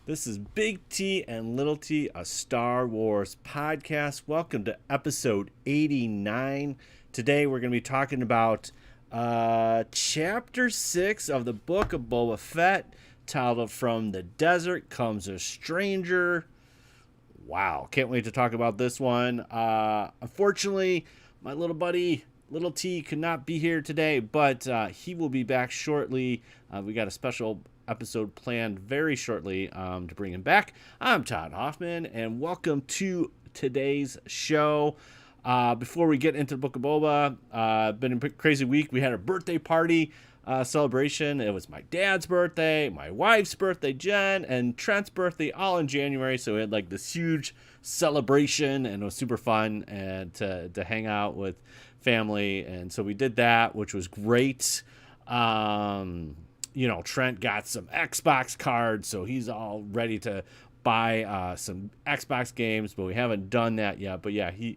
This is Big T and Little T, a Star Wars podcast. Welcome to episode 89. Today we're going to be talking about chapter 6 of the book of Boba Fett, titled From the Desert Comes a Stranger. Wow, can't wait to talk about this one. Unfortunately, my little buddy Little T could not be here today, but he will be back shortly. We got a special episode planned very shortly to bring him back. I'm Todd Hoffman, and welcome to today's show. Before we get into the Book of Boba, been a crazy week. We had a birthday party celebration. It was my dad's birthday, my wife's birthday, Jen, and Trent's birthday, all in January. So we had like this huge celebration, and it was super fun and to hang out with family. And so we did that, which was great. Trent got some Xbox cards, so he's all ready to buy some Xbox games, but we haven't done that yet. But yeah, he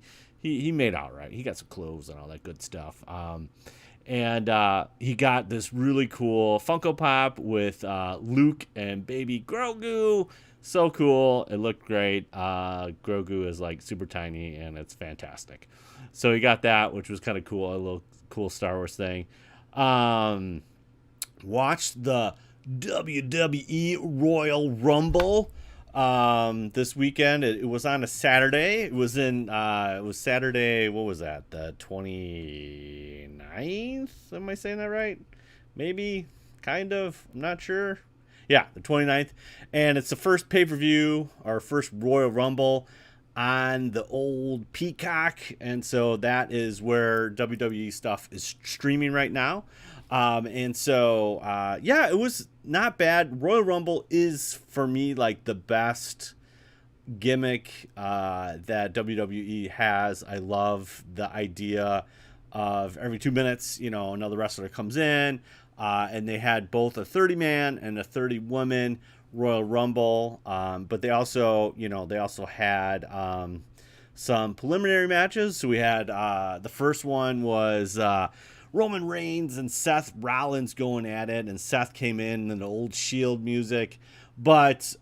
made out right. He got some clothes and all that good stuff. And he got this really cool Funko Pop with Luke and baby Grogu. So cool. It looked great. Grogu is like super tiny, and it's fantastic. So he got that, which was kind of cool. A little cool Star Wars thing. Watched the WWE Royal Rumble this weekend. It was on a Saturday. It was Saturday, what was that? The 29th? Am I saying that right? Maybe, kind of, I'm not sure. Yeah, the 29th. And it's the first pay-per-view, our first Royal Rumble on the old Peacock. And so that is where WWE stuff is streaming right now. It was not bad. Royal Rumble is, for me, like the best gimmick that WWE has. I love the idea of every 2 minutes, another wrestler comes in, and they had both a 30-man and a 30-woman Royal Rumble. But they also had some preliminary matches. So we had the first one was Roman Reigns and Seth Rollins going at it, and Seth came in the old Shield music, but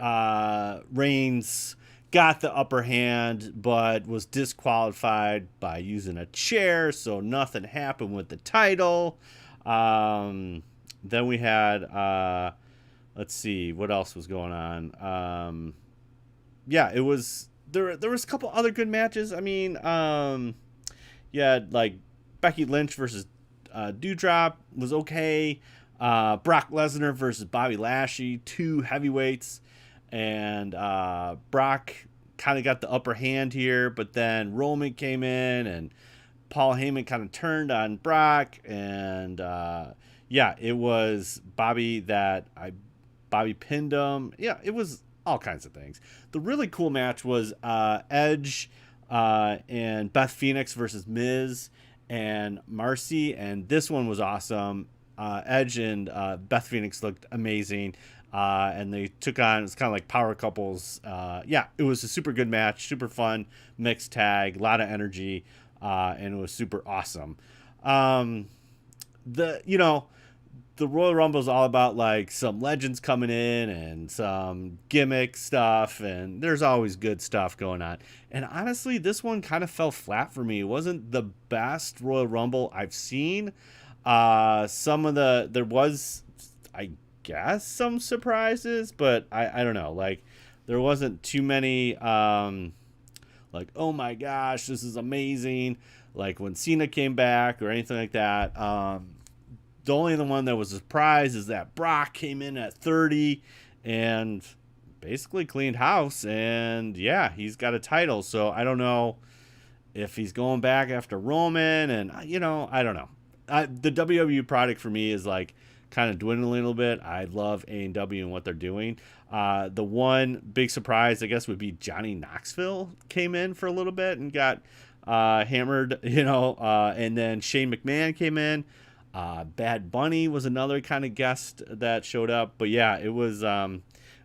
Reigns got the upper hand, but was disqualified by using a chair, so nothing happened with the title. Then we had, let's see, what else was going on? It was, there was a couple other good matches. I mean, you had like Becky Lynch versus Dewdrop was okay. Brock Lesnar versus Bobby Lashley, two heavyweights, and Brock kind of got the upper hand here, but then Roman came in and Paul Heyman kind of turned on Brock, and it was Bobby pinned him. Yeah, it was all kinds of things. The really cool match was Edge and Beth Phoenix versus Miz and Marcy, and this one was awesome. Edge and Beth Phoenix looked amazing, and they took on, it's kind of like power couples. It was a super good match, super fun mixed tag, a lot of energy, and it was super awesome. The Royal Rumble is all about like some legends coming in and some gimmick stuff, and there's always good stuff going on. And honestly, this one kind of fell flat for me. It wasn't the best Royal Rumble I've seen. There was, I guess, some surprises, but I don't know. Like, there wasn't too many, like, oh my gosh, this is amazing. Like when Cena came back or anything like that. The only one that was a surprise is that Brock came in at 30 and basically cleaned house. And yeah, he's got a title. So I don't know if he's going back after Roman. And, I don't know. The WWE product for me is like kind of dwindling a little bit. I love A&W and what they're doing. The one big surprise, I guess, would be Johnny Knoxville came in for a little bit and got hammered, and then Shane McMahon came in. Bad Bunny was another kind of guest that showed up, but yeah, it was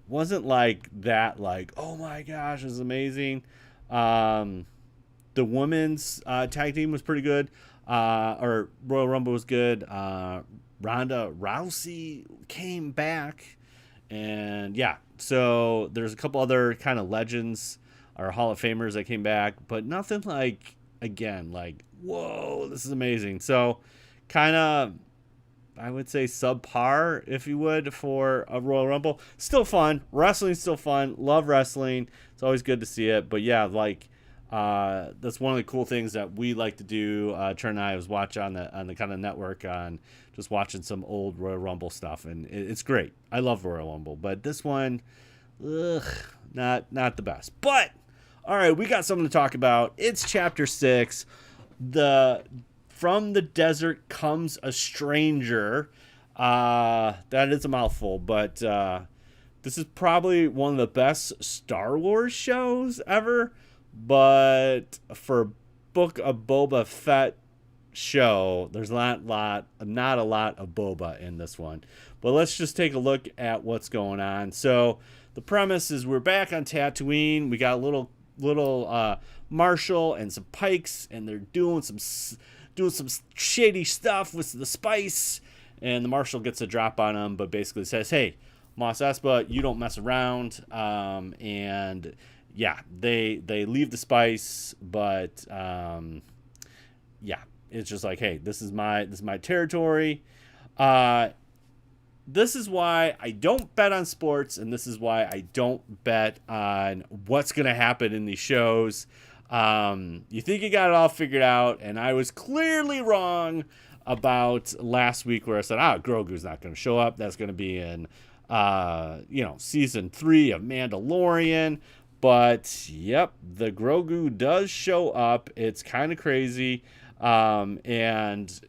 wasn't like that, like, oh my gosh, it's amazing. The women's tag team was pretty good, or Royal Rumble was good. Ronda Rousey came back And yeah, so there's a couple other kind of legends or Hall of Famers that came back, but nothing like, again, like, whoa, this is amazing. So kind of, I would say subpar, if you would, for a Royal Rumble. Still fun. Wrestling's still fun. Love wrestling. It's always good to see it. But yeah, like, that's one of the cool things that we like to do. Trent and I was watching on the kind of network, on just watching some old Royal Rumble stuff, and it's great. I love Royal Rumble, but this one, ugh, not the best. But all right, we got something to talk about. It's Chapter 6. From the desert comes a stranger. That is a mouthful, but this is probably one of the best Star Wars shows ever. But for Book of Boba Fett show, there's not a lot of Boba in this one. But let's just take a look at what's going on. So the premise is we're back on Tatooine. We got a little Marshal and some Pikes, and they're doing some shady stuff with the spice. And the Marshal gets a drop on them, but basically says, "Hey, Mos Espa, you don't mess around." And yeah, they leave the spice, but yeah, it's just like, hey, this is my territory. This is why I don't bet on sports, and this is why I don't bet on what's gonna happen in these shows. You think you got it all figured out, and I was clearly wrong about last week where I said, Grogu's not going to show up. That's going to be in season 3 of Mandalorian. But yep, the Grogu does show up. It's kind of crazy. And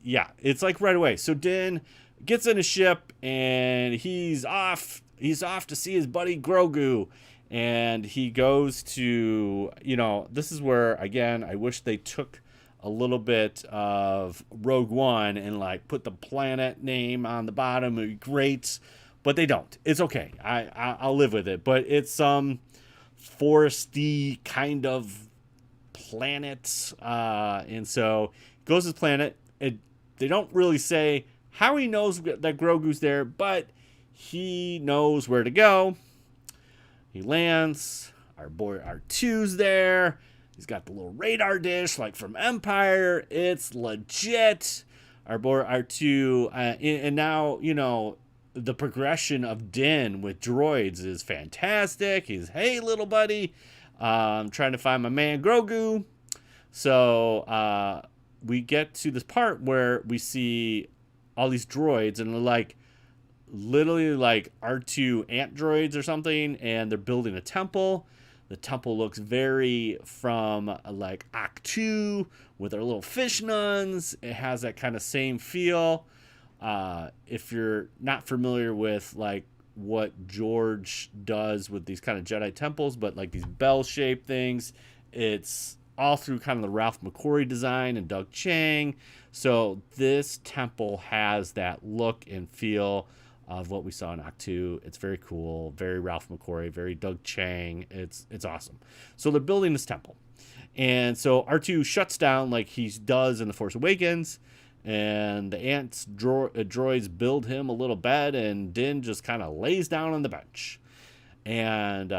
yeah, it's like right away. So Din gets in a ship and he's off to see his buddy Grogu. And he goes to, this is where, again, I wish they took a little bit of Rogue One and like put the planet name on the bottom. It would be great, but they don't. It's okay. I'll live with it. But it's some foresty kind of planet. And so goes to this planet. They don't really say how he knows that Grogu's there, but he knows where to go. He lands. Our boy R2's there. He's got the little radar dish like from Empire. It's legit. Our boy R2. And now, the progression of Din with droids is fantastic. He's, hey, little buddy. I'm trying to find my man Grogu. So we get to this part where we see all these droids, and they're like, literally like R2 ant droids or something, and they're building a temple. The temple looks very from like Act 2 with our little fish nuns. It has that kind of same feel. If you're not familiar with like what George does with these kind of Jedi temples, but like these bell-shaped things, it's all through kind of the Ralph McQuarrie design and Doug Chiang. So this temple has that look and feel of what we saw in Act 2. It's very cool, very Ralph McQuarrie, very Doug Chiang. It's awesome. So they're building this temple. And so R2 shuts down like he does in The Force Awakens, and the ants droids build him a little bed, and Din just kind of lays down on the bench. And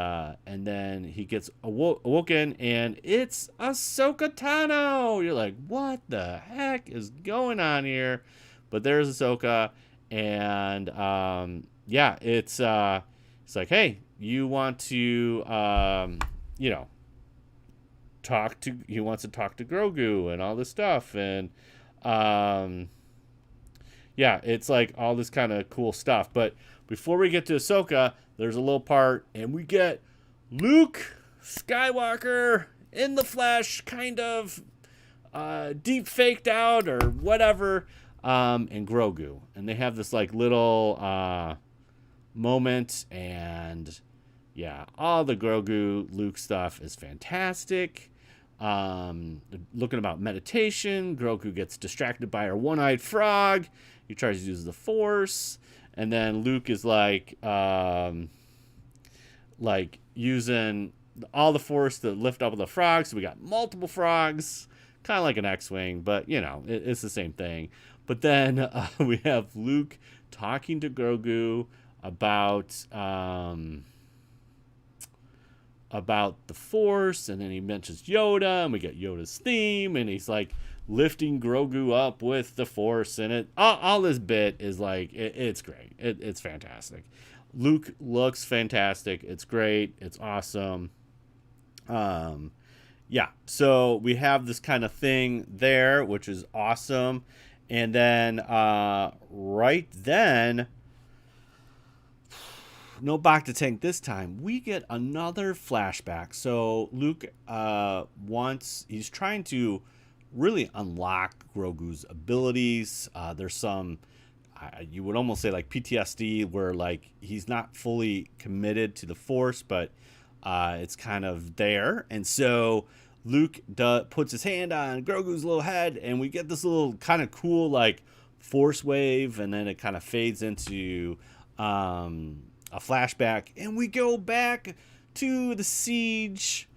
then he gets awoken, and it's Ahsoka Tano. You're like, what the heck is going on here? But there's Ahsoka. And it's like, hey, you want to he wants to talk to Grogu and all this stuff, and it's like all this kind of cool stuff. But before we get to Ahsoka, there's a little part, and we get Luke Skywalker in the flesh, kind of deep faked out or whatever. And Grogu, and they have this like little moment, and yeah, all the Grogu Luke stuff is fantastic. Looking about meditation, Grogu gets distracted by our one-eyed frog. He tries to use the Force, and then Luke is like using all the Force to lift up the frog. So we got multiple frogs, kind of like an X-wing, but it's the same thing. But then we have Luke talking to Grogu about the Force, and then he mentions Yoda, and we get Yoda's theme, and he's like lifting Grogu up with the Force, and it all this bit is like it's great. It's fantastic. Luke looks fantastic. It's great. It's awesome. Yeah. So we have this kind of thing there, which is awesome, and then right then. No Bacta tank this time. We get another flashback. So Luke he's trying to really unlock Grogu's abilities. There's some, you would almost say like PTSD, where like he's not fully committed to the Force, but it's kind of there. And so Luke puts his hand on Grogu's little head, and we get this little kind of cool like Force wave, and then it kind of fades into a flashback, and we go back to the siege,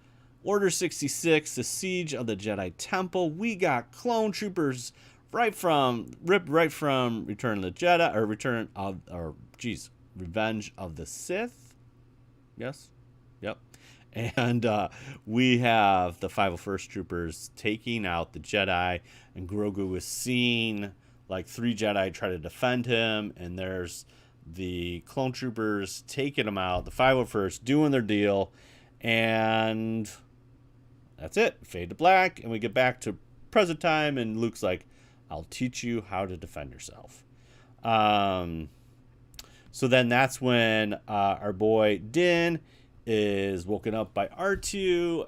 Order 66, the siege of the Jedi Temple. We got clone troopers ripped right from Return of the Jedi, or Revenge of the Sith. Yes, yep. And we have the 501st troopers taking out the Jedi, and Grogu is seeing like 3 Jedi try to defend him, and there's the clone troopers taking them out, the 501st doing their deal, and that's it. Fade to black, and we get back to present time, and Luke's like, I'll teach you how to defend yourself. So then that's when our boy Din is woken up by R2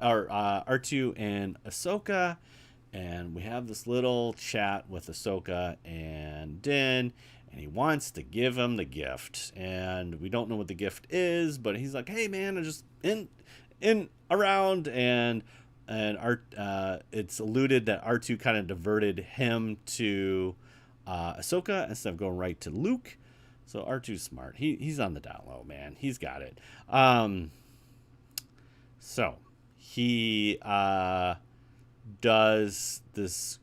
and Ahsoka, and we have this little chat with Ahsoka and Din, and he wants to give him the gift, and we don't know what the gift is, but he's like, hey man, I'm just around, and it's alluded that R2 kind of diverted him to Ahsoka instead of going right to Luke. So R2's smart. He's on the down low, man. He's got it. So he does this.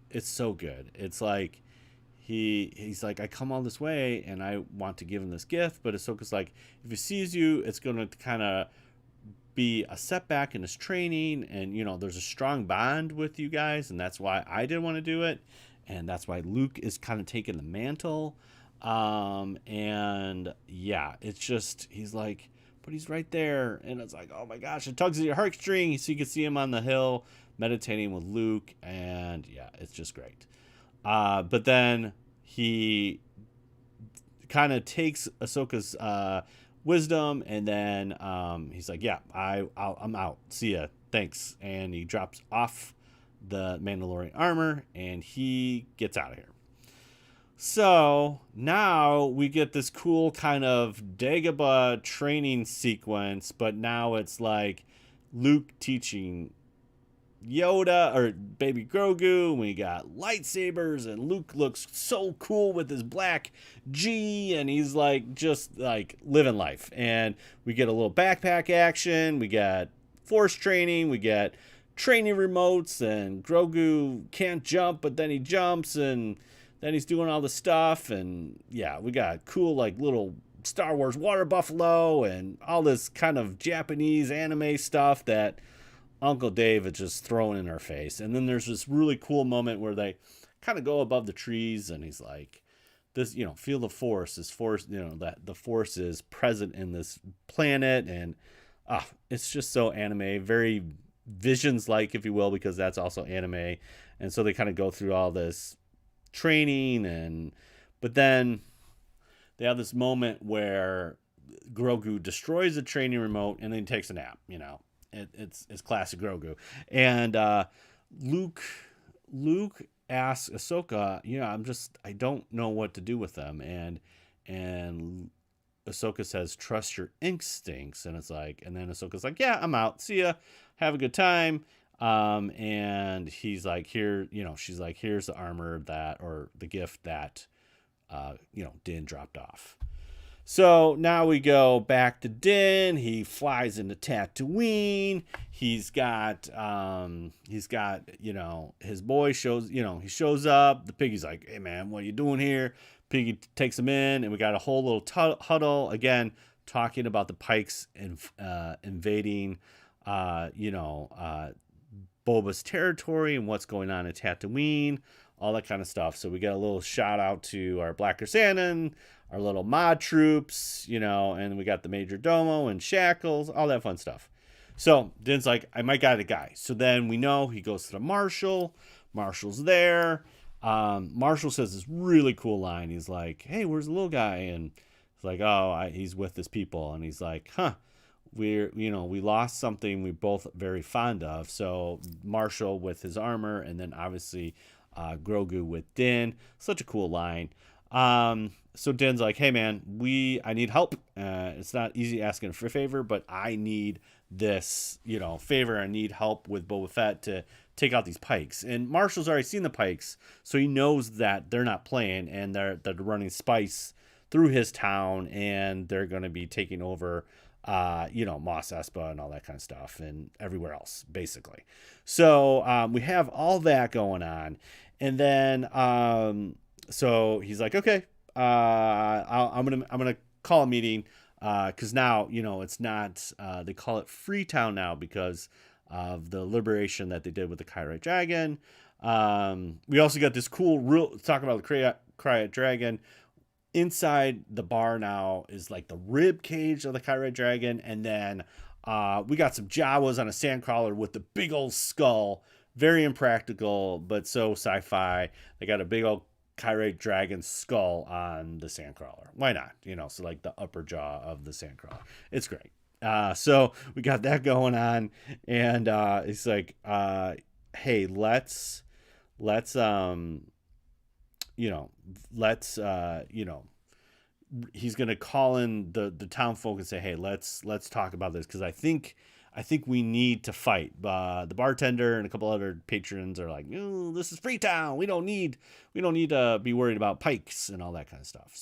It's so good. It's like he's like, I come all this way and I want to give him this gift, but Ahsoka's like, if he sees you, it's going to kind of be a setback in his training, and there's a strong bond with you guys, and that's why I didn't want to do it, and that's why Luke is kind of taking the mantle. And yeah, it's just, he's like, but he's right there, and it's like, oh my gosh, it tugs at your heartstrings. So you can see him on the hill meditating with Luke, and yeah, it's just great. But then he kind of takes Ahsoka's wisdom, and then he's like, yeah, I'm out. See ya. Thanks. And he drops off the Mandalorian armor, and he gets out of here. So now we get this cool kind of Dagobah training sequence, but now it's like Luke teaching Yoda or baby Grogu. We got lightsabers, and Luke looks so cool with his black G, and he's like just like living life. And we get a little backpack action, we got Force training, we get training remotes, and Grogu can't jump, but then he jumps, and then he's doing all the stuff. And yeah, we got cool like little Star Wars water buffalo and all this kind of Japanese anime stuff that Uncle Dave is just throwing in our face. And then there's this really cool moment where they kind of go above the trees, and he's like, this, feel the force, that the force is present in this planet. And it's just so anime, very Visions like, if you will, because that's also anime. And so they kind of go through all this training, but then they have this moment where Grogu destroys the training remote and then takes a nap. It's classic Grogu. And Luke asks Ahsoka, I don't know what to do with them. And Ahsoka says, trust your instincts. And it's like, and then Ahsoka's like, yeah, I'm out. See ya. Have a good time. And he's like, she's like, here's the armor or the gift that, Din dropped off. So now we go back to Din. He flies into Tatooine. He's got, his boy shows up. The piggy's like, hey man, what are you doing here? Pinky takes him in, and we got a whole little huddle again, talking about the Pikes invading, Boba's territory and what's going on at Tatooine, all that kind of stuff. So we get a little shout out to our Black Chrysanthemum, our little mod troops, and we got the Major Domo and Shackles, all that fun stuff. So Din's like, I might got a guy. So then we know he goes to the Marshal. Marshal's there. Marshal says this really cool line. He's like, hey, where's the little guy? And he's like, he's with his people. And he's like, we lost something we both very fond of. So Marshal with his armor, and then obviously Grogu with Din. Such a cool line. So Din's like, hey man, I need help. It's not easy asking for a favor, but I need this, favor. I need help with Boba Fett to take out these Pikes. And Marshal's already seen the Pikes, so he knows that they're not playing, and they're running spice through his town, and they're going to be taking over Mos Espa and all that kind of stuff, and everywhere else, basically. So we have all that going on, and then so he's like, okay, I'm gonna call a meeting, because now it's not they call it Freetown now because of the liberation that they did with the Kyriite Dragon. We also got this cool talk about the Kyriite Dragon. Inside the bar now is like the rib cage of the Kyriite Dragon, and then we got some Jawas on a sandcrawler with the big old skull. Very impractical, but so sci-fi. They got a big old Kyriite Dragon skull on the sandcrawler. Why not? So like the upper jaw of the sandcrawler. It's great. So we got that going on, and it's like, hey, let's he's gonna call in the town folk and say, hey, let's talk about this, because I think we need to fight. The bartender and a couple other patrons are like, this is Freetown. We don't need to be worried about Pikes and all that kind of stuff.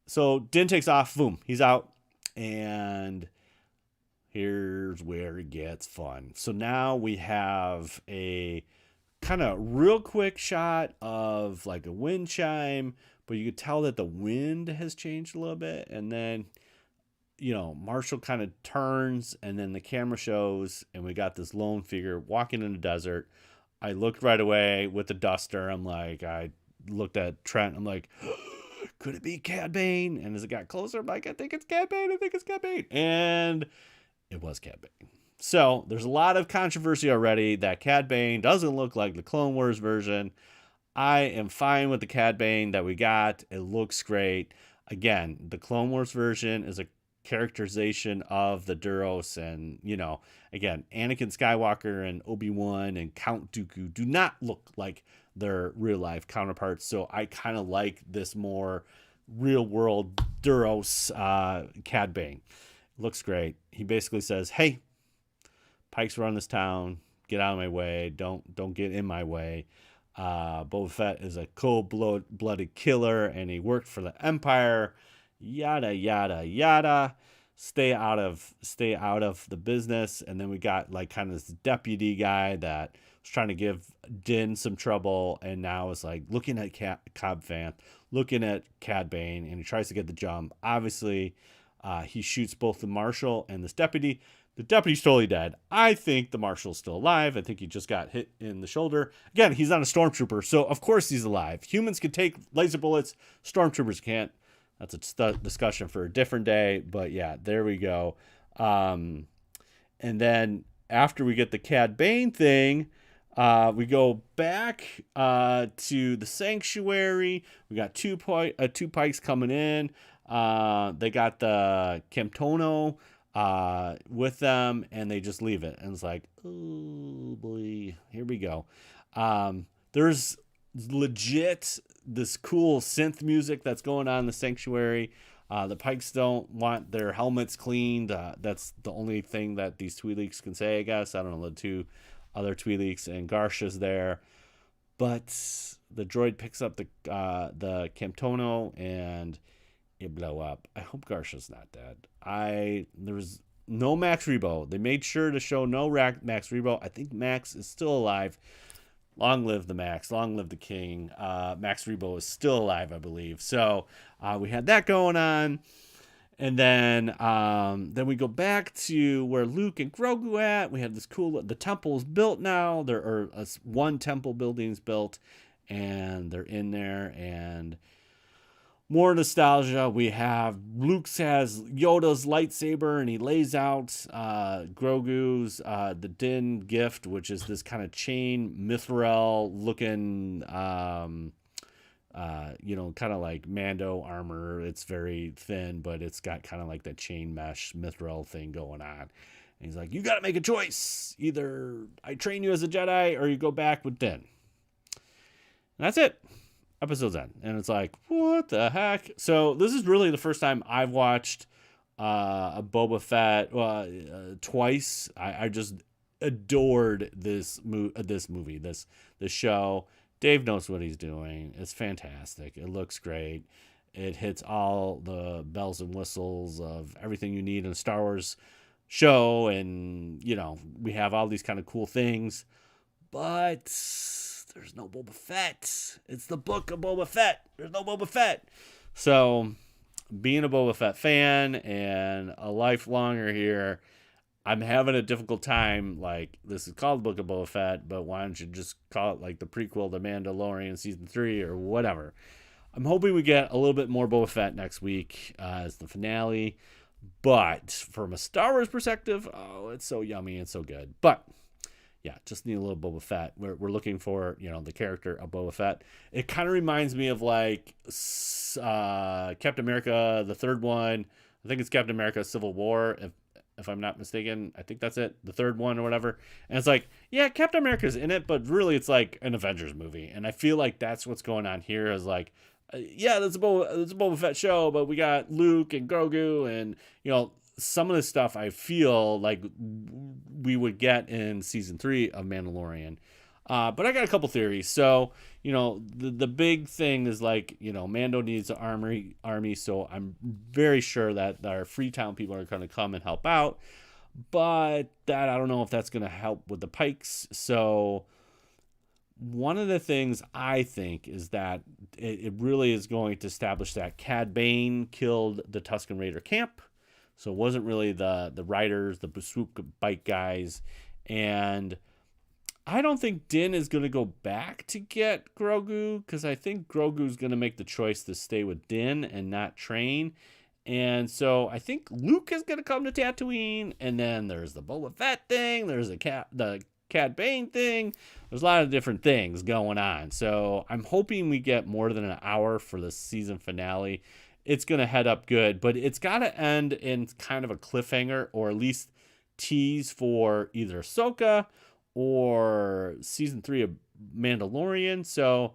So Din takes off. Boom, he's out, and here's where it gets fun. So now we have a kind of real quick shot of like a wind chime, but you could tell that the wind has changed a little bit, and then Marshall kind of turns, and then the camera shows, and we got this lone figure walking in the desert. I looked right away with the duster. I looked at Trent. I'm like, could it be Cad Bane? And as it got closer, I'm like, I think it's Cad Bane. And it was Cad Bane. So there's a lot of controversy already that Cad Bane doesn't look like the Clone Wars version. I am fine with the Cad Bane that we got. It looks great. Again, the Clone Wars version is a characterization of the Duros, and again, Anakin Skywalker and Obi-Wan and Count Dooku do not look like their real life counterparts. So I kind of like this more real world Duros Cad Bane. Looks great. He basically says, hey, Pikes run this town. Get out of my way. Don't get in my way. Boba Fett is a cold-blooded killer, and he worked for the Empire. Yada yada yada. Stay out of the business. And then we got like kind of this deputy guy that was trying to give Din some trouble, and now is like looking at Cobb Vanth, looking at Cad Bane, and he tries to get the jump. Obviously, he shoots both the Marshal and this deputy. The deputy's totally dead. I think the Marshal's still alive. I think he just got hit in the shoulder. Again, he's not a stormtrooper, so of course he's alive. Humans can take laser bullets. Stormtroopers can't. That's a discussion for a different day. But yeah, there we go. And then after we get the Cad Bane thing, we go back to the sanctuary. We got two Pikes coming in. They got the Camtono with them, and they just leave it, and it's like, oh boy, here we go. There's legit this cool synth music that's going on in the sanctuary. The Pikes don't want their helmets cleaned. That's the only thing that these Twi'leks can say, I guess. I don't know, the two other Twi'leks, and Garsha's there, but the droid picks up the Camtono, and it blow up. I hope Garsha's not dead. There was no Max Rebo. They made sure to show no Max Rebo. I think Max is still alive. Long live the Max. Long live the King. Max Rebo is still alive, I believe. So we had that going on. And then we go back to where Luke and Grogu at. We have this cool. The temple's built now. There are one temple building's built, and they're in there. And more nostalgia. We have Luke has Yoda's lightsaber, and he lays out Grogu's the Din gift, which is this kind of chain mithril looking. Kind of like Mando armor. It's very thin, but it's got kind of like that chain mesh mithril thing going on. And he's like, you got to make a choice. Either I train you as a Jedi or you go back with Din. And that's it. Episode's end. And it's like, what the heck? So this is really the first time I've watched a Boba Fett twice. I just adored this movie, this show. Dave knows what he's doing. It's fantastic. It looks great. It hits all the bells and whistles of everything you need in a Star Wars show. And, we have all these kind of cool things. But there's no Boba Fett. It's the book of Boba Fett. There's no Boba Fett. So, being a Boba Fett fan and a lifelonger here, I'm having a difficult time. Like, this is called the Book of Boba Fett, but why don't you just call it like the prequel to Mandalorian season 3 or whatever? I'm hoping we get a little bit more Boba Fett next week as the finale. But from a Star Wars perspective, oh, it's so yummy and so good. But yeah, just need a little Boba Fett. We're looking for, the character of Boba Fett. It kind of reminds me of like Captain America, the third one. I think it's Captain America Civil War, if I'm not mistaken. I think that's it, the third one or whatever. And it's like, yeah, Captain America's in it, but really it's like an Avengers movie. And I feel like that's what's going on here is like, yeah, that's a Boba Fett show, but we got Luke and Grogu and, some of this stuff I feel like we would get in season 3 of Mandalorian. But I got a couple theories. So, the big thing is like, Mando needs an army. So I'm very sure that our Freetown people are going to come and help out. But I don't know if that's going to help with the Pikes. So one of the things I think is that it really is going to establish that Cad Bane killed the Tusken Raider camp. So it wasn't really the riders, the swoop bike guys. And I don't think Din is going to go back to get Grogu because I think Grogu's going to make the choice to stay with Din and not train. And so I think Luke is going to come to Tatooine. And then there's the Boba Fett thing. There's the Cad Bane thing. There's a lot of different things going on. So I'm hoping we get more than an hour for the season finale. It's going to head up good, but it's got to end in kind of a cliffhanger or at least tease for either Ahsoka or season 3 of Mandalorian. So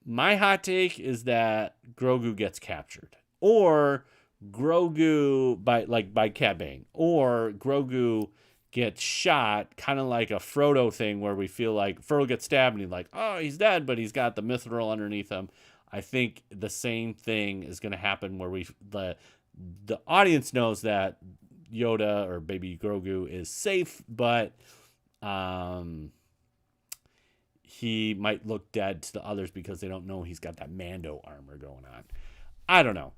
my hot take is that Grogu gets captured or Grogu by Cad Bane or Grogu gets shot, kind of like a Frodo thing where we feel like Frodo gets stabbed and he's like, oh, he's dead, but he's got the mithril underneath him. I think the same thing is going to happen where the audience knows that Yoda or baby Grogu is safe, but he might look dead to the others because they don't know he's got that Mando armor going on. I don't know.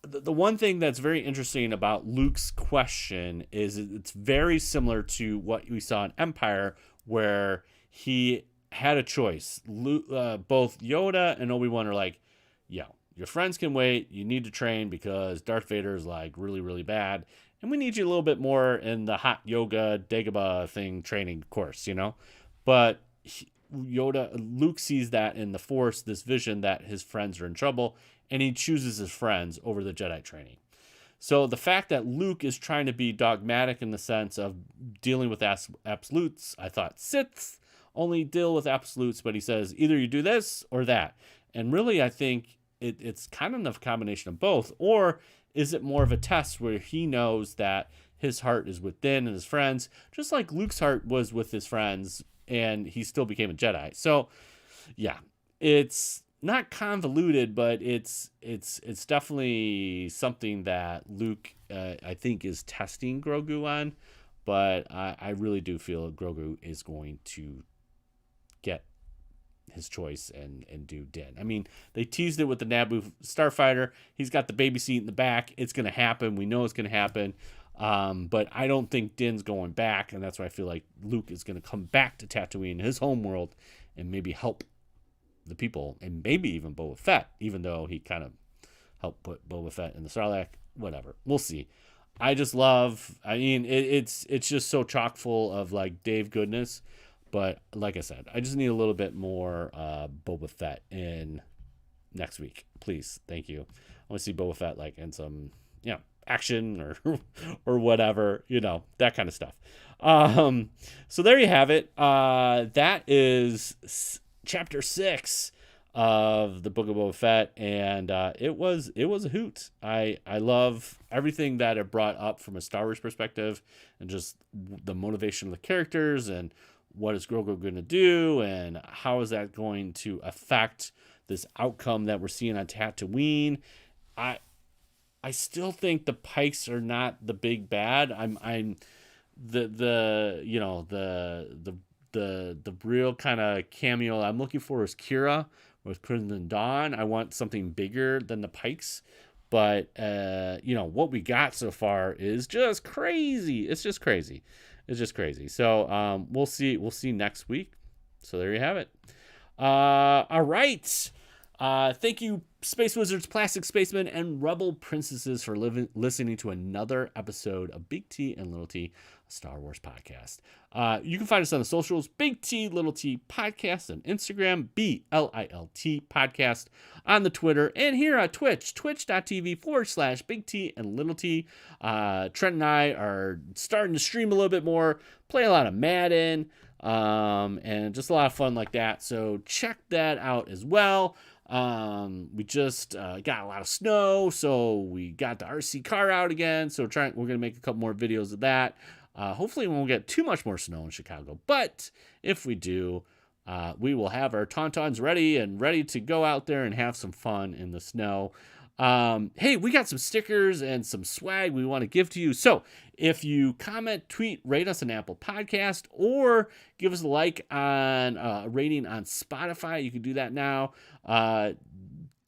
The one thing that's very interesting about Luke's question is it's very similar to what we saw in Empire, where he had a choice. Both Yoda and Obi-Wan are like, yeah, your friends can wait. You need to train because Darth Vader is like really, really bad. And we need you a little bit more in the hot yoga Dagobah thing training course, But Luke sees that in the Force, this vision that his friends are in trouble, and he chooses his friends over the Jedi training. So the fact that Luke is trying to be dogmatic in the sense of dealing with absolutes, I thought Siths only deal with absolutes, but he says either you do this or that. And really, I think it's kind of a combination of both. Or is it more of a test where he knows that his heart is with Din and his friends, just like Luke's heart was with his friends, and he still became a Jedi. So, yeah, it's not convoluted, but it's definitely something that Luke, I think, is testing Grogu on. But I really do feel Grogu is going to get his choice and do Din. I mean, they teased it with the Naboo starfighter. He's got the baby seat in the back. It's going to happen. We know it's going to happen. But I don't think Din's going back, and that's why I feel like Luke is going to come back to Tatooine, his home world, and maybe help the people, and maybe even Boba Fett, even though he kind of helped put Boba Fett in the Sarlacc. Whatever. We'll see. I just love, I mean, it's just so chock full of like Dave goodness. But like I said, I just need a little bit more Boba Fett in next week. Please. Thank you. I want to see Boba Fett like in some, action or whatever, that kind of stuff. So there you have it. That is chapter 6 of the Book of Boba Fett, and it was a hoot. I love everything that it brought up from a Star Wars perspective, and just the motivation of the characters, and what is Grogu going to do, and how is that going to affect this outcome that we're seeing on Tatooine. I still think the Pikes are not the big bad. I'm the real kind of cameo I'm looking for is Kira with Crimson Dawn. I want something bigger than the Pikes, but what we got so far is just crazy. It's just crazy. So we'll see next week. So there you have it. All right. Thank you, Space Wizards, Plastic Spacemen, and Rebel Princesses for listening to another episode of Big T and Little T, a Star Wars podcast. You can find us on the socials, Big T, Little T Podcast on Instagram, BLILT Podcast on the Twitter, and here on Twitch, twitch.tv/Big T and Little T. Trent and I are starting to stream a little bit more, play a lot of Madden, and just a lot of fun like that. So check that out as well. We just got a lot of snow, so we got the RC car out again. So we're gonna make a couple more videos of that. Hopefully we won't get too much more snow in Chicago, but if we do, we will have our tauntauns ready to go out there and have some fun in the snow. Hey, we got some stickers and some swag we want to give to you. So if you comment, tweet, rate us on Apple Podcast, or give us a like on a rating on Spotify, you can do that now.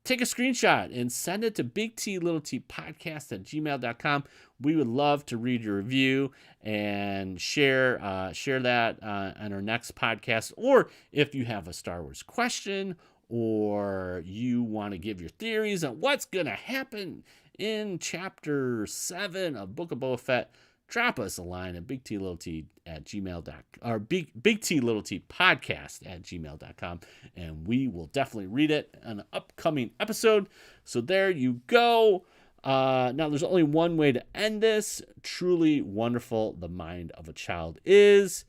Take a screenshot and send it to bigtlittlepodcast@gmail.com. We would love to read your review and share that on our next podcast. Or if you have a Star Wars question, or you want to give your theories on what's going to happen in Chapter 7 of Book of Boba Fett, drop us a line at bigtlittlepodcast@gmail.com or bigtlittlepodcast@gmail.com, and we will definitely read it on an upcoming episode. So there you go. Now, there's only one way to end this. Truly wonderful the mind of a child is,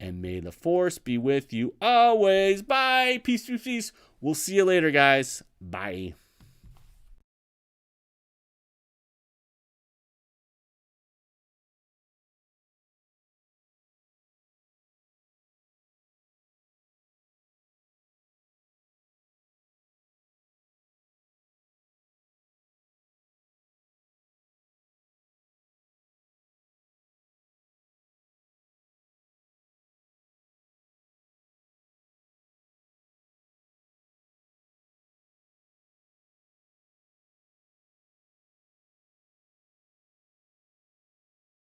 and may the Force be with you always. Bye. Peace, peace, peace. We'll see you later, guys. Bye.